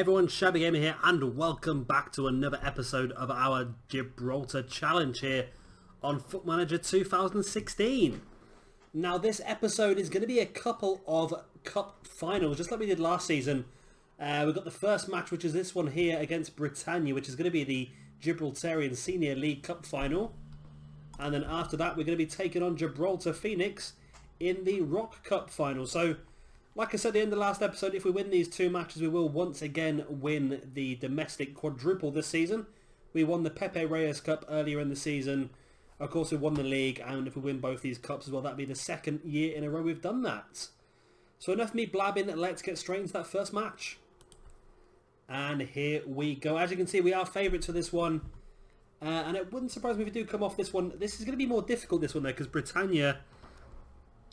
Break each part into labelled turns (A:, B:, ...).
A: Everyone, Shabby Gamer here, and welcome back to another episode of our Gibraltar Challenge here on Foot Manager 2016. Now, this episode is going to be a couple of cup finals, just like we did last season. We've got the first match, which is this one here against Britannia, which is going to be the Gibraltarian Senior League Cup final. And then after that, we're going to be taking on Gibraltar Phoenix in the Rock Cup final. So, like I said at the end of the last episode, if we win these two matches, we will once again win the domestic quadruple this season. We won the Pepe Reyes Cup earlier in the season. Of course, we won the league, and if we win both these cups as well, that'll be the second year in a row we've done that. So enough of me blabbing, let's get straight into that first match. And here we go. As you can see, we are favourites for this one. And it wouldn't surprise me if we do come off this one. This is going to be more difficult, this one, though, because Britannia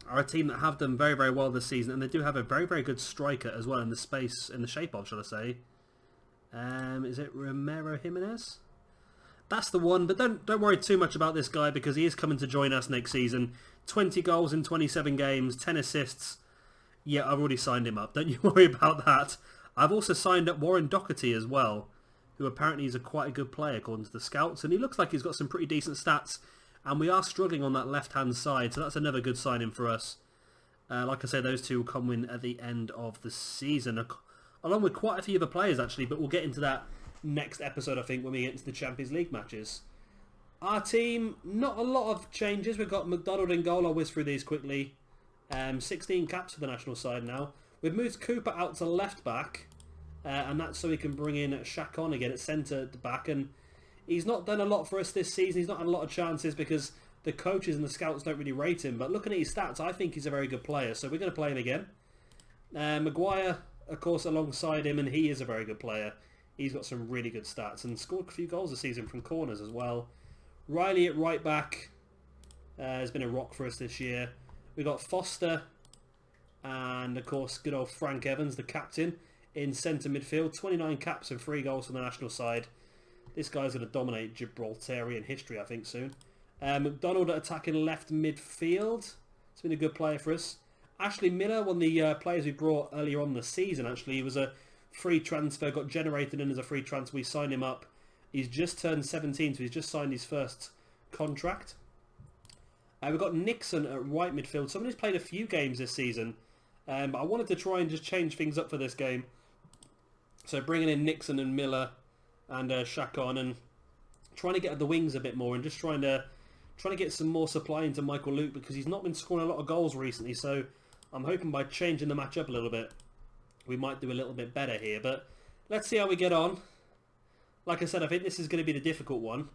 A: are a team that have done very, very well this season, and they do have a very, very good striker as well in the shape of, shall I say. Is it Romero Jimenez? That's the one, but don't worry too much about this guy because he is coming to join us next season. 20 goals in 27 games, 10 assists. Yeah, I've already signed him up. Don't you worry about that. I've also signed up Warren Doherty as well, who apparently is quite a good player according to the scouts, and he looks like he's got some pretty decent stats. And we are struggling on that left-hand side, so that's another good signing for us. Like I say, those two will come in at the end of the season, along with quite a few other players, actually, but we'll get into that next episode, I think, when we get into the Champions League matches. Our team, not a lot of changes. We've got McDonald in goal. I'll whiz through these quickly. 16 caps for the national side now. We've moved Cooper out to left-back, and that's so we can bring in Shaq on again at centre-back, and he's not done a lot for us this season. He's not had a lot of chances because the coaches and the scouts don't really rate him. But looking at his stats, I think he's a very good player. So we're going to play him again. Maguire, of course, alongside him, and he is a very good player. He's got some really good stats and scored a few goals this season from corners as well. Riley at right back has been a rock for us this year. We've got Foster and, of course, good old Frank Evans, the captain, in centre midfield. 29 caps and 3 goals from the national side. This guy's going to dominate Gibraltarian history, I think, soon. McDonald at attacking left midfield. It's been a good player for us. Ashley Miller, one of the players we brought earlier on the season, actually. He was a free transfer, got generated in as a free transfer. We signed him up. He's just turned 17, so he's just signed his first contract. We've got Nixon at right midfield. Someone who's played a few games this season. But I wanted to try and just change things up for this game. So bringing in Nixon and Miller and Shaq on, and trying to get at the wings a bit more, and just trying to get some more supply into Michael Luke because he's not been scoring a lot of goals recently. So I'm hoping by changing the match up a little bit, we might do a little bit better here. But let's see how we get on. Like I said, I think this is going to be the difficult one.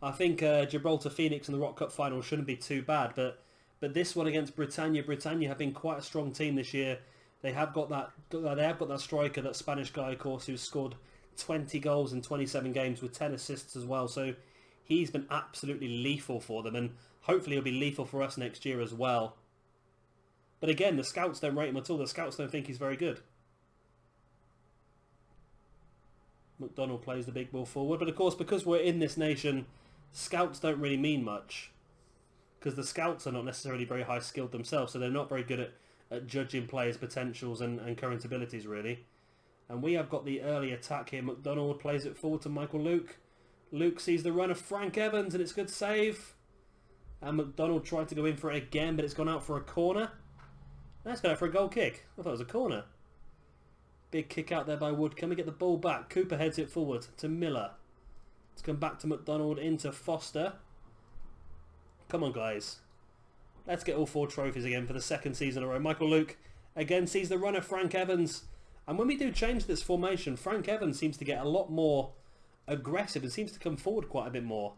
A: I think Gibraltar Phoenix in the Rock Cup final shouldn't be too bad, but this one against Britannia have been quite a strong team this year. They have got that striker, that Spanish guy, of course, who's scored 20 goals in 27 games with 10 assists as well. So he's been absolutely lethal for them, and hopefully he'll be lethal for us next year as well. But again, the scouts don't rate him at all. The scouts don't think he's very good. McDonald plays the big ball forward, but of course, because we're in this nation, scouts don't really mean much, because the scouts are not necessarily very high skilled themselves, so they're not very good at judging players' potentials and current abilities, really. And we have got the early attack here. McDonald plays it forward to Michael Luke. Luke sees the run of Frank Evans, and it's a good save. And McDonald tried to go in for it again, but it's gone out for a corner. That's gone out for a goal kick. I thought it was a corner. Big kick out there by Wood. Can we get the ball back? Cooper heads it forward to Miller. It's come back to McDonald, into Foster. Come on, guys. Let's get all 4 trophies again for the second season in a row. Michael Luke again sees the run of Frank Evans. And when we do change this formation, Frank Evans seems to get a lot more aggressive and seems to come forward quite a bit more.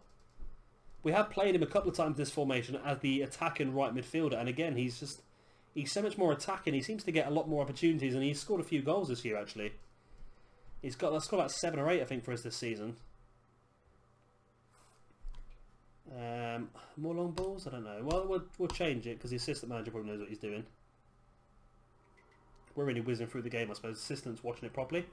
A: We have played him a couple of times in this formation as the attacking right midfielder, and again, he's so much more attacking. He seems to get a lot more opportunities, and he's scored a few goals this year, actually. Let's scored about 7 or 8, I think, for us this season. More long balls? I don't know. Well, we'll change it because the assistant manager probably knows what he's doing. We're really whizzing through the game, I suppose. Assistant's watching it properly.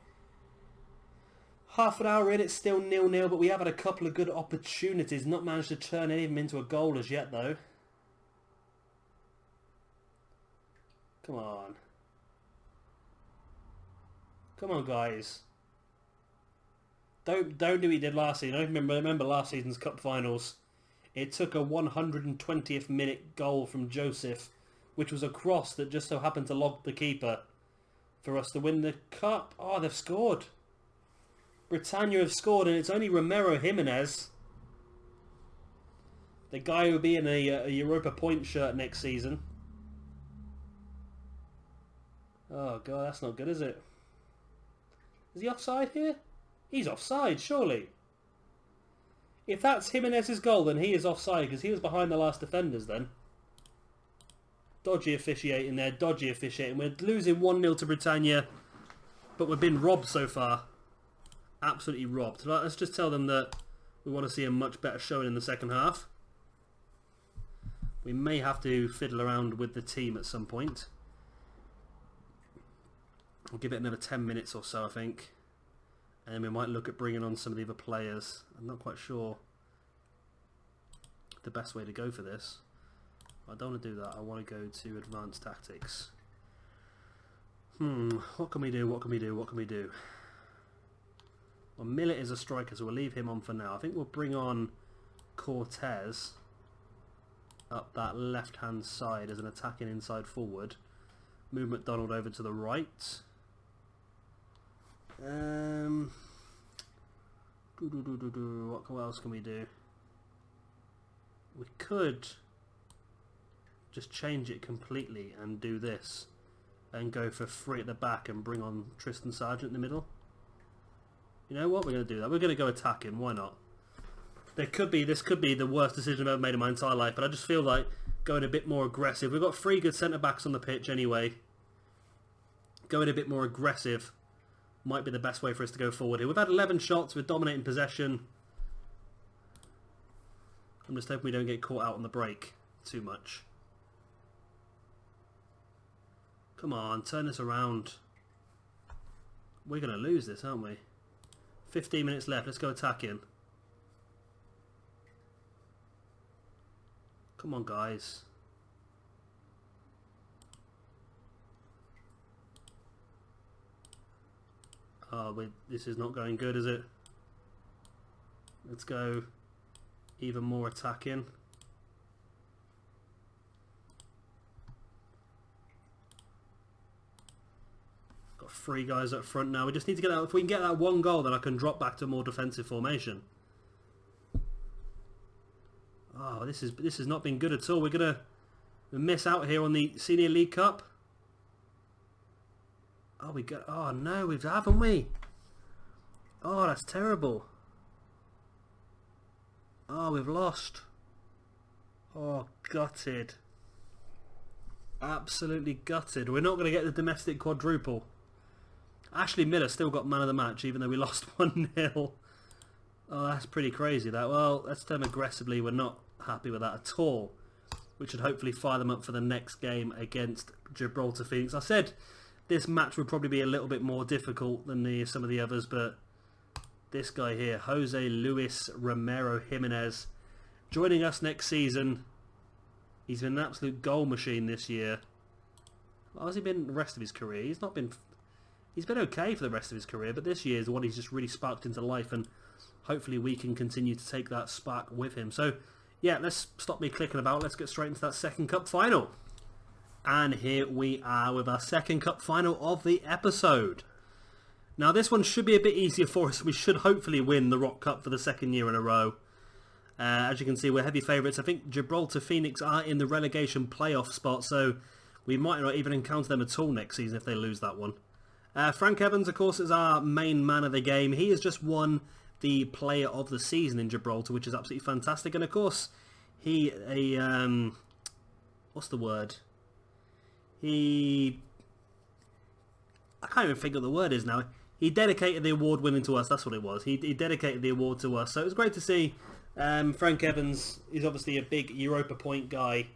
A: Half an hour in, it's still 0-0, but we have had a couple of good opportunities. Not managed to turn any of them into a goal as yet, though. Come on. Come on, guys. Don't do what you did last season. I remember last season's cup finals. It took a 120th minute goal from Joseph, which was a cross that just so happened to log the keeper, for us to win the cup. Oh, they've scored. Britannia have scored, and it's only Romero Jimenez, the guy who will be in a Europa Point shirt next season. Oh, God, that's not good, is it? Is he offside here? He's offside, surely. If that's Jimenez's goal, then he is offside, because he was behind the last defenders then. Dodgy officiating there, dodgy officiating. We're losing 1-0 to Britannia, but we've been robbed so far. Absolutely robbed. Let's just tell them that we want to see a much better showing in the second half. We may have to fiddle around with the team at some point. I'll give it another 10 minutes or so, I think. And then we might look at bringing on some of the other players. I'm not quite sure the best way to go for this. I don't want to do that. I want to go to advanced tactics. What can we do? What can we do? What can we do? Well, Millet is a striker, so we'll leave him on for now. I think we'll bring on Cortez up that left-hand side as an attacking inside forward. Move McDonald over to the right. What else can we do? We could just change it completely and do this and go for free at the back and bring on Tristan Sargent in the middle. You know what? We're going to do that. We're going to go attacking. Why not? This could be the worst decision I've ever made in my entire life, but I just feel like going a bit more aggressive. We've got 3 good centre-backs on the pitch anyway. Going a bit more aggressive might be the best way for us to go forward here. We've had 11 shots. We're dominating possession. I'm just hoping we don't get caught out on the break too much. Come on, turn this around. We're going to lose this, aren't we? 15 minutes left. Let's go attacking. Come on, guys. Oh, this is not going good, is it? Let's go even more attacking. Got 3 guys up front now. We just need to get that. If we can get that 1 goal, then I can drop back to a more defensive formation. Oh, this has not been good at all. We're gonna miss out here on the Senior League Cup. Oh, oh no, haven't we? Oh, that's terrible. Oh, we've lost. Oh, gutted. Absolutely gutted. We're not going to get the domestic quadruple. Ashley Miller still got man of the match, even though we lost 1-0. Oh, that's pretty crazy, that. Well, let's tell them aggressively we're not happy with that at all. Which should hopefully fire them up for the next game against Gibraltar Phoenix. I said this match would probably be a little bit more difficult than some of the others, but this guy here, Jose Luis Romero Jimenez, joining us next season. He's been an absolute goal machine this year. How has he been the rest of his career? He's been okay for the rest of his career, but this year is the one he's just really sparked into life, and hopefully we can continue to take that spark with him. So, yeah, let's stop me clicking about. Let's get straight into that second cup final. And here we are with our second cup final of the episode. Now, this one should be a bit easier for us. We should hopefully win the Rock Cup for the second year in a row. As you can see, we're heavy favourites. I think Gibraltar Phoenix are in the relegation playoff spot, so we might not even encounter them at all next season if they lose that one. Frank Evans, of course, is our main man of the game. He has just won the Player of the Season in Gibraltar, which is absolutely fantastic. And of course, what's the word? I can't even think what the word is now. He dedicated the award winning to us. That's what it was. He dedicated the award to us. So it was great to see. Frank Evans is obviously a big Europa Point guy,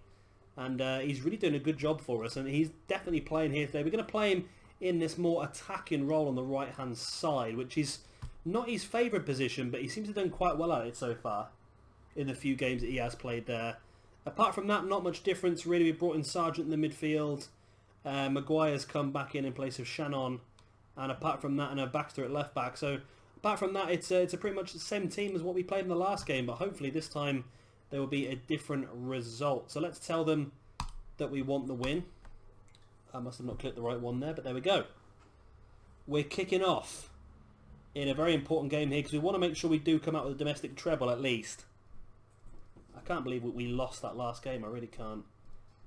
A: and he's really doing a good job for us. And he's definitely playing here today. We're going to play him in this more attacking role on the right hand side, which is not his favourite position, but he seems to have done quite well at it so far in the few games that he has played there. Apart from that, not much difference really. We brought in Sargent in the midfield. Maguire's come back in place of Shannon. And apart from that, and a Baxter at left back. So apart from that, it's a pretty much the same team as what we played in the last game. But hopefully this time there will be a different result. So let's tell them that we want the win. I must have not clicked the right one there, but there we go. We're kicking off in a very important game here because we want to make sure we do come out with a domestic treble at least. I can't believe we lost that last game. I really can't.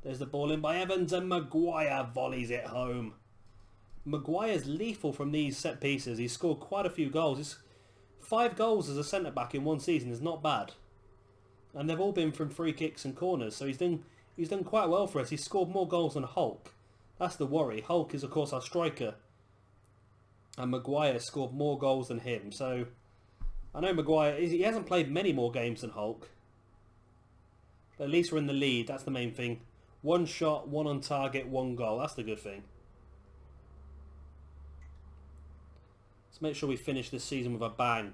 A: There's the ball in by Evans and Maguire volleys it home. Maguire's lethal from these set pieces. He's scored quite a few goals. 5 goals as a centre-back in one season is not bad. And they've all been from free kicks and corners. So he's done quite well for us. He's scored more goals than Hulk. That's the worry. Hulk is, of course, our striker. And Maguire scored more goals than him. So I know Maguire, he hasn't played many more games than Hulk. But at least we're in the lead. That's the main thing. 1 shot, 1 on target, 1 goal. That's the good thing. Let's make sure we finish this season with a bang.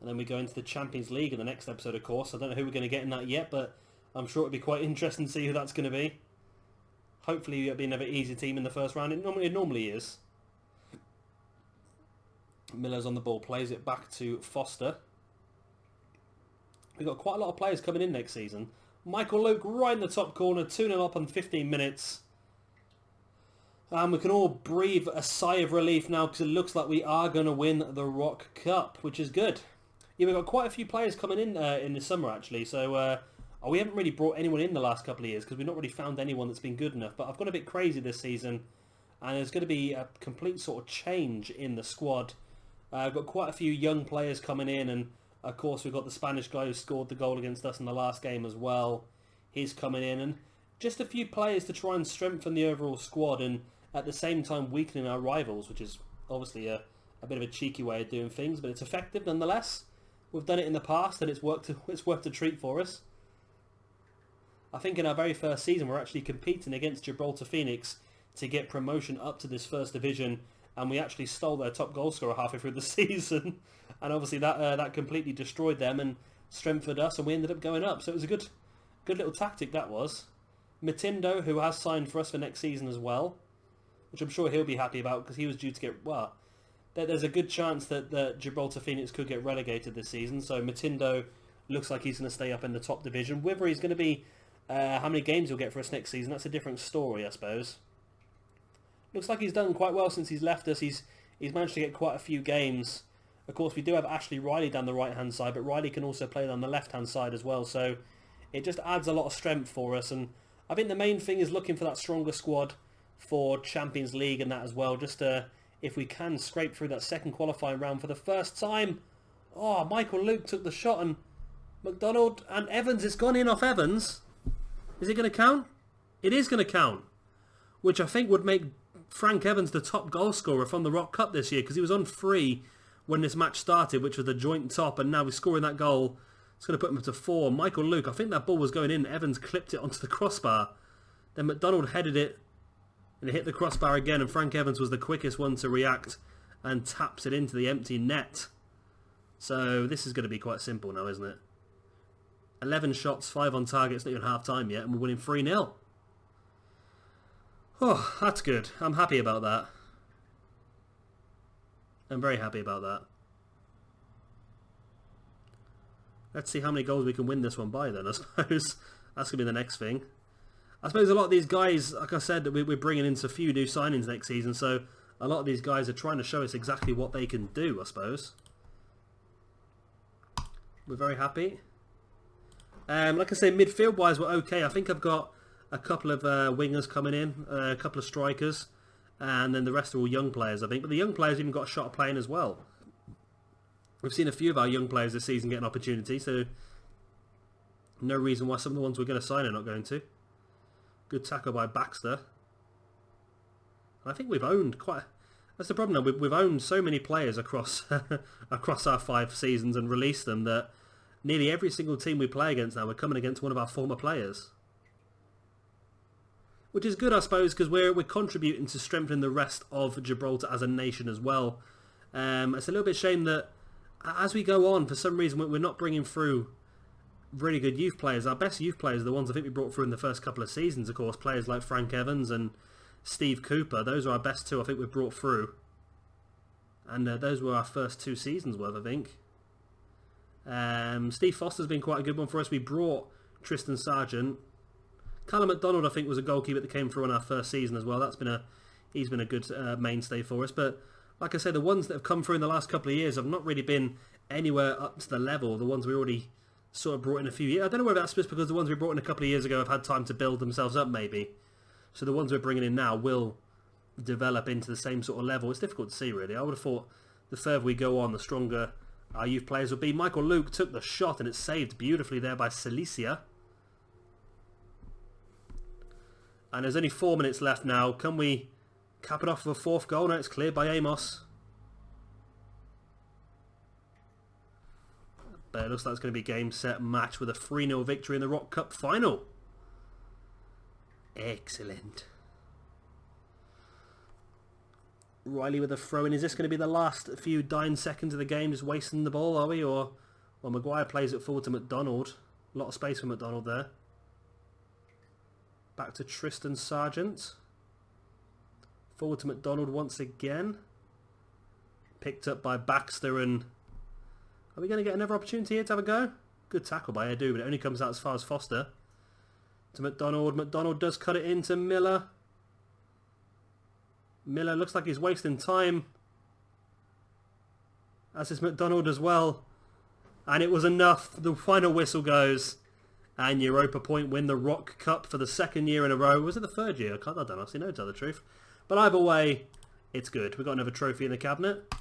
A: And then we go into the Champions League in the next episode, of course. I don't know who we're going to get in that yet, but I'm sure it'll be quite interesting to see who that's going to be. Hopefully it'll be another easy team in the first round. It normally is. Miller's on the ball, plays it back to Foster. We've got quite a lot of players coming in next season. Michael Luke right in the top corner, 2-0 up on 15 minutes. And we can all breathe a sigh of relief now because it looks like we are going to win the Rock Cup, which is good. Yeah, we've got quite a few players coming in the summer actually, so we haven't really brought anyone in the last couple of years because we've not really found anyone that's been good enough. But I've got a bit crazy this season and there's going to be a complete sort of change in the squad. I've got quite a few young players coming in, and of course we've got the Spanish guy who scored the goal against us in the last game as well. He's coming in, and just a few players to try and strengthen the overall squad and at the same time weakening our rivals, which is obviously a bit of a cheeky way of doing things, but it's effective nonetheless. We've done it in the past and it's worked a treat for us. I think in our very first season we're actually competing against Gibraltar Phoenix to get promotion up to this first division, and we actually stole their top goal scorer halfway through the season, and obviously that completely destroyed them and strengthened us, and we ended up going up. So it was a good little tactic that was. Matindo, who has signed for us for next season as well, which I'm sure he'll be happy about because he was due to get, well, there's a good chance that the Gibraltar Phoenix could get relegated this season, so Matindo looks like he's going to stay up in the top division. Whether he's going to be, how many games he'll get for us next season, that's a different story, I suppose. Looks like he's done quite well since he's left us. He's managed to get quite a few games. Of course, we do have Ashley Riley down the right-hand side, but Riley can also play on the left-hand side as well, so it just adds a lot of strength for us, and I think the main thing is looking for that stronger squad for Champions League and that as well, just if we can scrape through that second qualifying round for the first time. Oh, Michael Luke took the shot and McDonald and Evans, it's gone in off Evans. Is it going to count? It is going to count, which I think would make Frank Evans the top goal scorer from the Rock Cup this year because he was on 3 when this match started, which was the joint top, and now he's scoring that goal. It's going to put him up to 4. Michael Luke, I think that ball was going in. Evans clipped it onto the crossbar. Then McDonald headed it and it hit the crossbar again, and Frank Evans was the quickest one to react and taps it into the empty net. So this is going to be quite simple now, isn't it? 11 shots, 5 on target. It's not even half time yet, and we're winning 3-0. Oh, that's good. I'm happy about that. I'm very happy about that. Let's see how many goals we can win this one by then, I suppose. That's going to be the next thing. I suppose a lot of these guys, like I said, we're bringing in a few new signings next season, so a lot of these guys are trying to show us exactly what they can do, I suppose. We're very happy. Like I say, midfield-wise, we're okay. I think I've got a couple of wingers coming in, a couple of strikers, and then the rest are all young players, I think. But the young players even got a shot at playing as well. We've seen a few of our young players this season get an opportunity, so no reason why some of the ones we're going to sign are not going to. Good tackle by Baxter. I think we've owned quite... That's the problem now. We've owned so many players across across our 5 seasons and released them that nearly every single team we play against now, we're coming against one of our former players. Which is good, I suppose, because we're contributing to strengthening the rest of Gibraltar as a nation as well. It's a little bit shame that as we go on, for some reason, we're not bringing through really good youth players. Our best youth players are the ones I think we brought through in the first couple of seasons, of course. Players like Frank Evans and Steve Cooper. Those are our best two I think we've brought through. And those were our first 2 seasons worth, I think. Steve Foster's been quite a good one for us. We brought Tristan Sargent. Callum MacDonald, I think, was a goalkeeper that came through in our first season as well. He's been a good mainstay for us. But like I say, the ones that have come through in the last couple of years have not really been anywhere up to the level of the ones we already sort of brought in a few years. I don't know whether that's just because the ones we brought in a couple of years ago have had time to build themselves up, maybe. So the ones we're bringing in now will develop into the same sort of level. It's difficult to see, really. I would have thought the further we go on, the stronger our youth players will be. Michael Luke took the shot and it's saved beautifully there by Celicia. And there's only 4 minutes left now. Can we cap it off with a 4th goal? No, it's cleared by Amos. But it looks like it's going to be game, set, match with a 3-0 victory in the Rock Cup final. Excellent. Riley with a throw-in. Is this going to be the last few dying seconds of the game, just wasting the ball, are we? Or well, Maguire plays it forward to McDonald. A lot of space for McDonald there. Back to Tristan Sargent. Forward to McDonald once again. Picked up by Baxter, and are we going to get another opportunity here to have a go? Good tackle by Edu, but it only comes out as far as Foster. To McDonald. McDonald does cut it into Miller. Miller looks like he's wasting time. As is McDonald as well. And it was enough. The final whistle goes. And Europa Point win the Rock Cup for the 2nd year in a row. Was it the 3rd year? I don't honestly know, to tell the truth. But either way, it's good. We've got another trophy in the cabinet.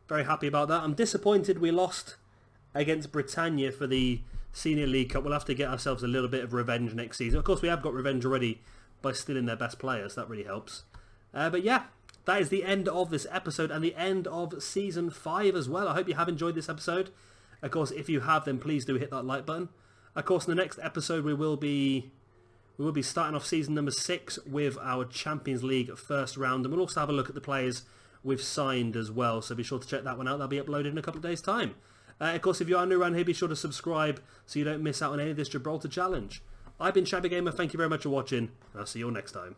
A: Very happy about that. I'm disappointed we lost against Britannia for the Senior League Cup. We'll have to get ourselves a little bit of revenge next season. Of course, we have got revenge already by stealing their best players. That really helps. But yeah, that is the end of this episode and the end of Season 5 as well. I hope you have enjoyed this episode. Of course, if you have, then please do hit that like button. Of course, in the next episode, we will be starting off season number 6 with our Champions League first round. And we'll also have a look at the players we've signed as well. So be sure to check that one out. That'll be uploaded in a couple of days' time. Of course, if you are new around here, be sure to subscribe so you don't miss out on any of this Gibraltar challenge. I've been Shabby Gamer. Thank you very much for watching. I'll see you all next time.